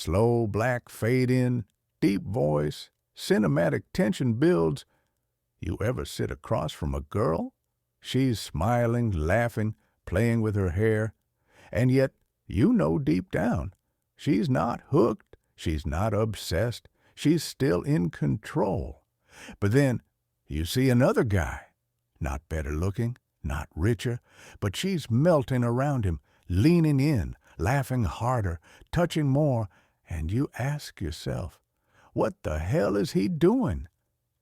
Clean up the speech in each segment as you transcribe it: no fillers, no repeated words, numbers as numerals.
Slow black fade in, deep voice, cinematic tension builds. You ever sit across from a girl? She's smiling, laughing, playing with her hair, and yet you know deep down she's not hooked, she's not obsessed, she's still in control. But then you see another guy, not better looking, not richer, but she's melting around him, leaning in, laughing harder, touching more, and you ask yourself, what the hell is he doing?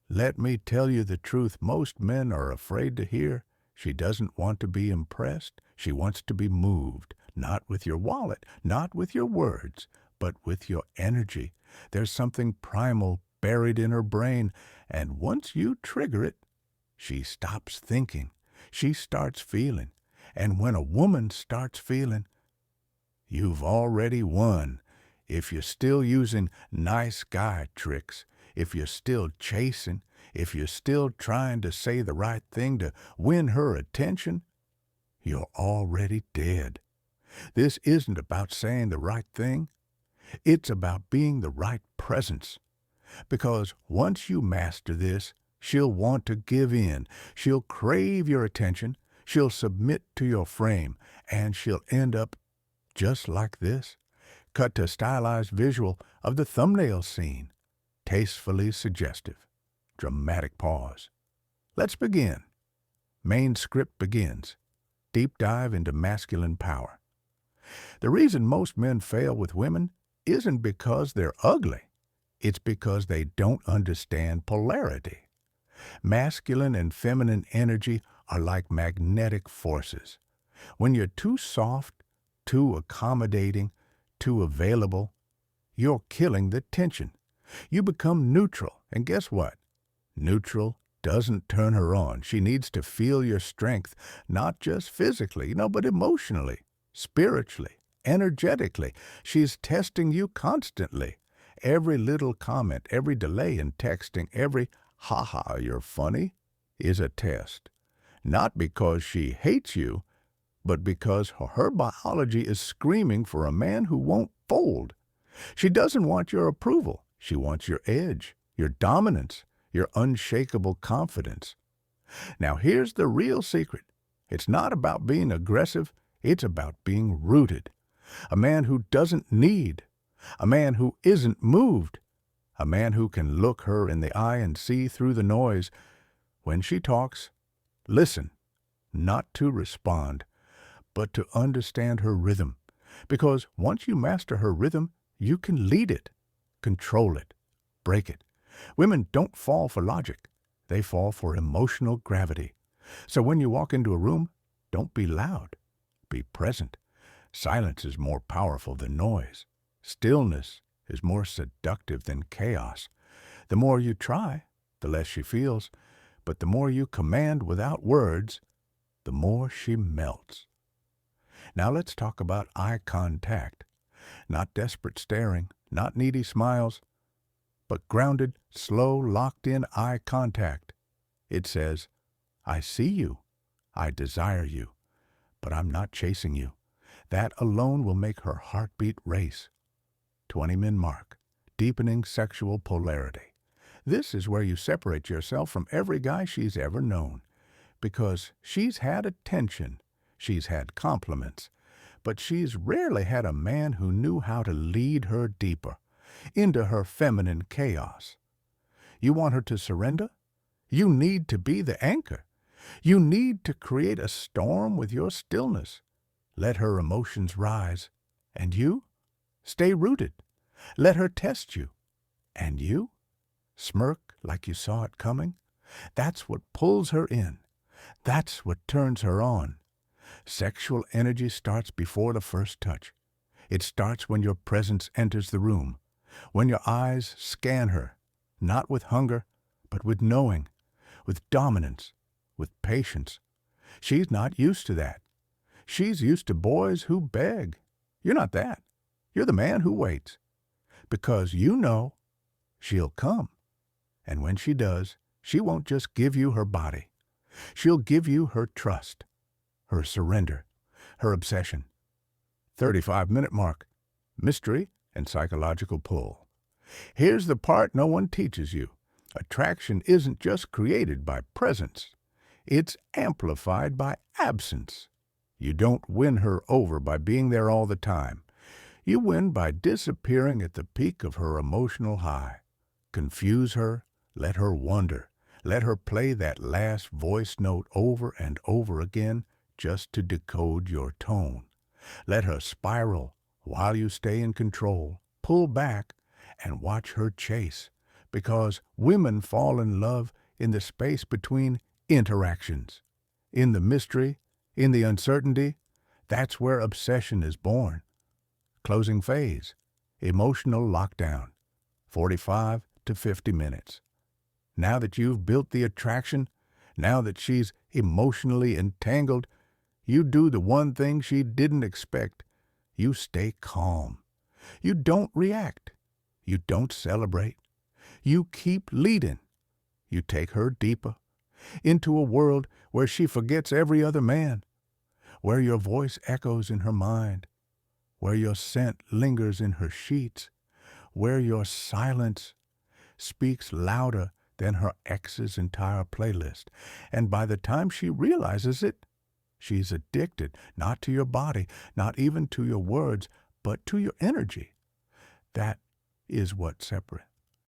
Let me tell you the truth most men are afraid to hear. She doesn't want to be impressed. She wants to be moved, not with your wallet, not with your words, but with your energy. There's something primal buried in her brain, and once you trigger it, she stops thinking. She starts feeling. And when a woman starts feeling, you've already won. If you're still using nice guy tricks, if you're still chasing, if you're still trying to say the right thing to win her attention, you're already dead. This isn't about saying the right thing. It's about being the right presence. Because once you master this, she'll want to give in. She'll crave your attention. She'll submit to your frame. And she'll end up just like this. Cut to stylized visual of the thumbnail scene. Tastefully suggestive. Dramatic pause. Let's begin. Main script begins. Deep dive into masculine power. The reason most men fail with women isn't because they're ugly. It's because they don't understand polarity. Masculine and feminine energy are like magnetic forces. When you're too soft, too accommodating, too available, you're killing the tension. You become neutral, and guess what? Neutral doesn't turn her on. She needs to feel your strength, not just physically, but emotionally, spiritually, energetically. She's testing you constantly. Every little comment, every delay in texting, every "ha-ha, you're funny," is a test. Not because she hates you, but because her biology is screaming for a man who won't fold. She doesn't want your approval. She wants your edge, your dominance, your unshakable confidence. Now here's the real secret. It's not about being aggressive. It's about being rooted. A man who doesn't need. A man who isn't moved. A man who can look her in the eye and see through the noise. When she talks, listen, not to respond, but to understand her rhythm. Because once you master her rhythm, you can lead it, control it, break it. Women don't fall for logic. They fall for emotional gravity. So when you walk into a room, don't be loud. Be present. Silence is more powerful than noise. Stillness is more seductive than chaos. The more you try, the less she feels. But the more you command without words, the more she melts. Now let's talk about eye contact. Not desperate staring, not needy smiles, but grounded, slow, locked-in eye contact. It says, I see you, I desire you, but I'm not chasing you. That alone will make her heartbeat race. 20-min mark, deepening sexual polarity. This is where you separate yourself from every guy she's ever known, because she's had attention, she's had compliments, but she's rarely had a man who knew how to lead her deeper, into her feminine chaos. You want her to surrender? You need to be the anchor. You need to create a storm with your stillness. Let her emotions rise. And you? Stay rooted. Let her test you. And you? Smirk like you saw it coming. That's what pulls her in. That's what turns her on. Sexual energy starts before the first touch. It starts when your presence enters the room, when your eyes scan her, not with hunger, but with knowing, with dominance, with patience. She's not used to that. She's used to boys who beg. You're not that. You're the man who waits. Because you know she'll come. And when she does, she won't just give you her body. She'll give you her trust, her surrender, her obsession. 35-minute mark. Mystery and psychological pull. Here's the part no one teaches you. Attraction isn't just created by presence. It's amplified by absence. You don't win her over by being there all the time. You win by disappearing at the peak of her emotional high. Confuse her, let her wonder. Let her play that last voice note over and over again just to decode your tone. Let her spiral while you stay in control. Pull back and watch her chase, because women fall in love in the space between interactions. In the mystery, in the uncertainty, that's where obsession is born. Closing phase, emotional lockdown, 45 to 50 minutes. Now that you've built the attraction, now that she's emotionally entangled, you do the one thing she didn't expect. You stay calm. You don't react. You don't celebrate. You keep leading. You take her deeper into a world where she forgets every other man, where your voice echoes in her mind, where your scent lingers in her sheets, where your silence speaks louder than her ex's entire playlist. And by the time she realizes it, she's addicted, not to your body, not even to your words, but to your energy. That is what separates